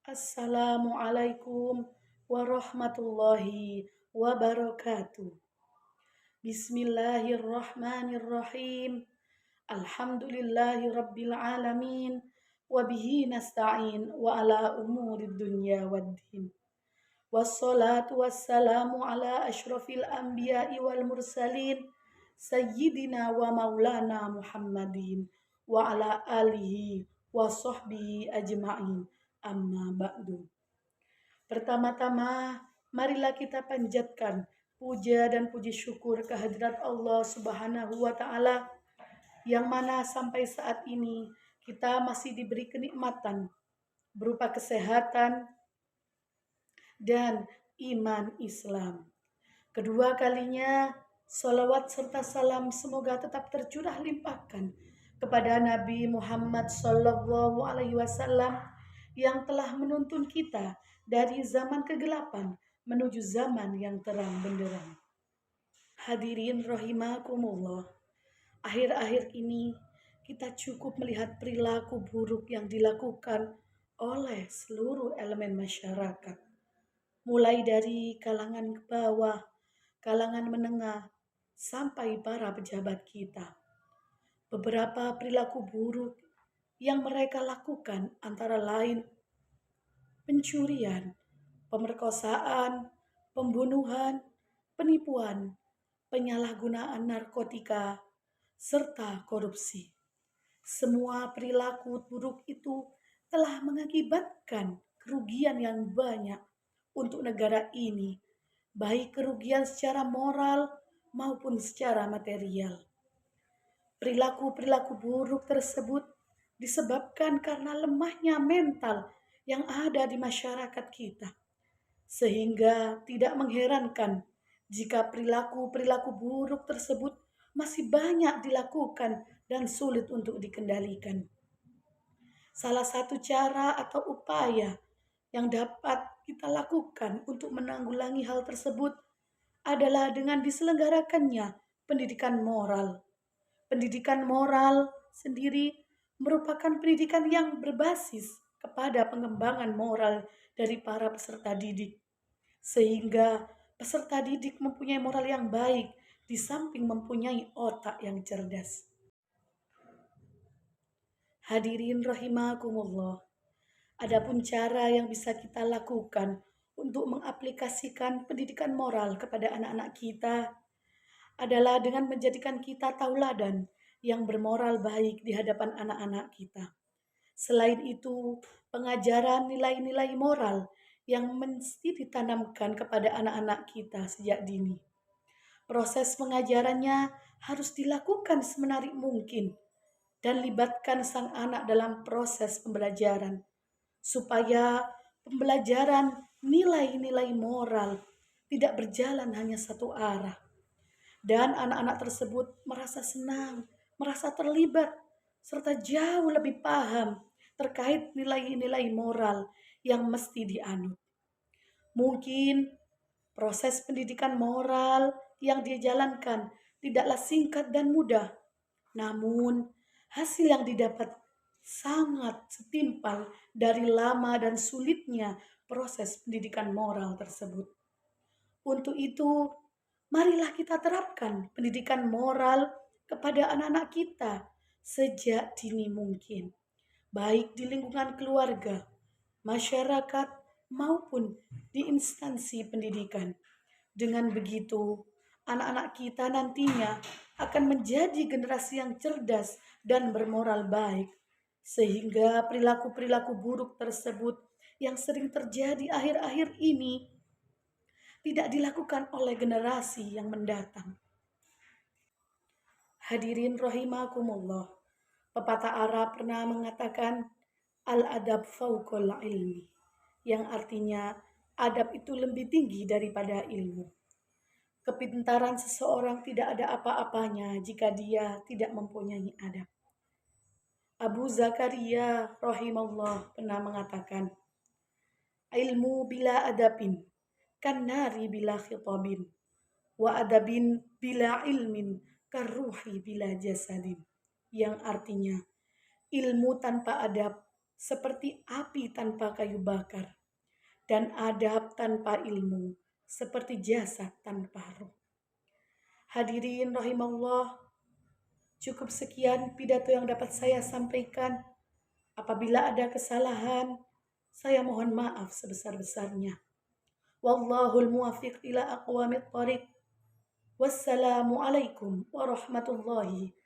Assalamualaikum warahmatullahi wabarakatuh. Bismillahirrahmanirrahim. Alhamdulillahi rabbil alamin. Wabihi nasta'in wa ala umurid dunya waddin. Wassalatu wassalamu ala ashrafil anbiya'i wal mursalin. Sayyidina wa maulana Muhammadin wa ala alihi wa sahbihi ajma'in. Amma ba'du. Pertama-tama, marilah kita panjatkan puja dan puji syukur kehadirat Allah Subhanahu wa Ta'ala, yang mana sampai saat ini kita masih diberi kenikmatan berupa kesehatan dan iman Islam. Kedua kalinya, salawat serta salam semoga tetap tercurah limpahkan kepada Nabi Muhammad Sallallahu Alaihi Wasallam yang telah menuntun kita dari zaman kegelapan menuju zaman yang terang benderang. Hadirin rahimakumullah, akhir-akhir ini kita cukup melihat perilaku buruk yang dilakukan oleh seluruh elemen masyarakat, mulai dari kalangan ke bawah, kalangan menengah, sampai para pejabat kita. Beberapa perilaku buruk yang mereka lakukan antara lain pencurian, pemerkosaan, pembunuhan, penipuan, penyalahgunaan narkotika, serta korupsi. Semua perilaku buruk itu telah mengakibatkan kerugian yang banyak untuk negara ini, baik kerugian secara moral maupun secara material. Perilaku-perilaku buruk tersebut disebabkan karena lemahnya mental yang ada di masyarakat kita. Sehingga tidak mengherankan jika perilaku-perilaku buruk tersebut masih banyak dilakukan dan sulit untuk dikendalikan. Salah satu cara atau upaya yang dapat kita lakukan untuk menanggulangi hal tersebut adalah dengan diselenggarakannya pendidikan moral. Pendidikan moral sendiri merupakan pendidikan yang berbasis kepada pengembangan moral dari para peserta didik, sehingga peserta didik mempunyai moral yang baik di samping mempunyai otak yang cerdas. Hadirin rahimakumullah, adapun cara yang bisa kita lakukan untuk mengaplikasikan pendidikan moral kepada anak-anak kita adalah dengan menjadikan kita tauladan yang bermoral baik di hadapan anak-anak kita. Selain itu, pengajaran nilai-nilai moral yang mesti ditanamkan kepada anak-anak kita sejak dini. Proses pengajarannya harus dilakukan semenarik mungkin dan libatkan sang anak dalam proses pembelajaran, supaya pembelajaran nilai-nilai moral tidak berjalan hanya satu arah. Dan anak-anak tersebut merasa senang, merasa terlibat, serta jauh lebih paham terkait nilai-nilai moral yang mesti dianut. Mungkin proses pendidikan moral yang dijalankan tidaklah singkat dan mudah, namun hasil yang didapat sangat setimpal dari lama dan sulitnya proses pendidikan moral tersebut. Untuk itu, marilah kita terapkan pendidikan moral kepada anak-anak kita sejak dini mungkin, baik di lingkungan keluarga, masyarakat, maupun di instansi pendidikan. Dengan begitu, anak-anak kita nantinya akan menjadi generasi yang cerdas dan bermoral baik, sehingga perilaku-perilaku buruk tersebut yang sering terjadi akhir-akhir ini tidak dilakukan oleh generasi yang mendatang. Hadirin rahimakumullah, pepatah Arab pernah mengatakan al-adab fauqal ilmi, yang artinya adab itu lebih tinggi daripada ilmu. Kepintaran seseorang tidak ada apa-apanya jika dia tidak mempunyai adab. Abu Zakaria rahimahullah pernah mengatakan, ilmu bila adabin kan nari bila khitabin, wa adabin bila ilmin karuhi bila jasadin. Yang artinya, ilmu tanpa adab seperti api tanpa kayu bakar, dan adab tanpa ilmu seperti jasad tanpa ruh. Hadirin rahimallah, cukup sekian pidato yang dapat saya sampaikan. Apabila ada kesalahan, saya mohon maaf sebesar-besarnya. Wallahul muwaffiq ila aqwamit thariq. Wassalamualaikum warahmatullahi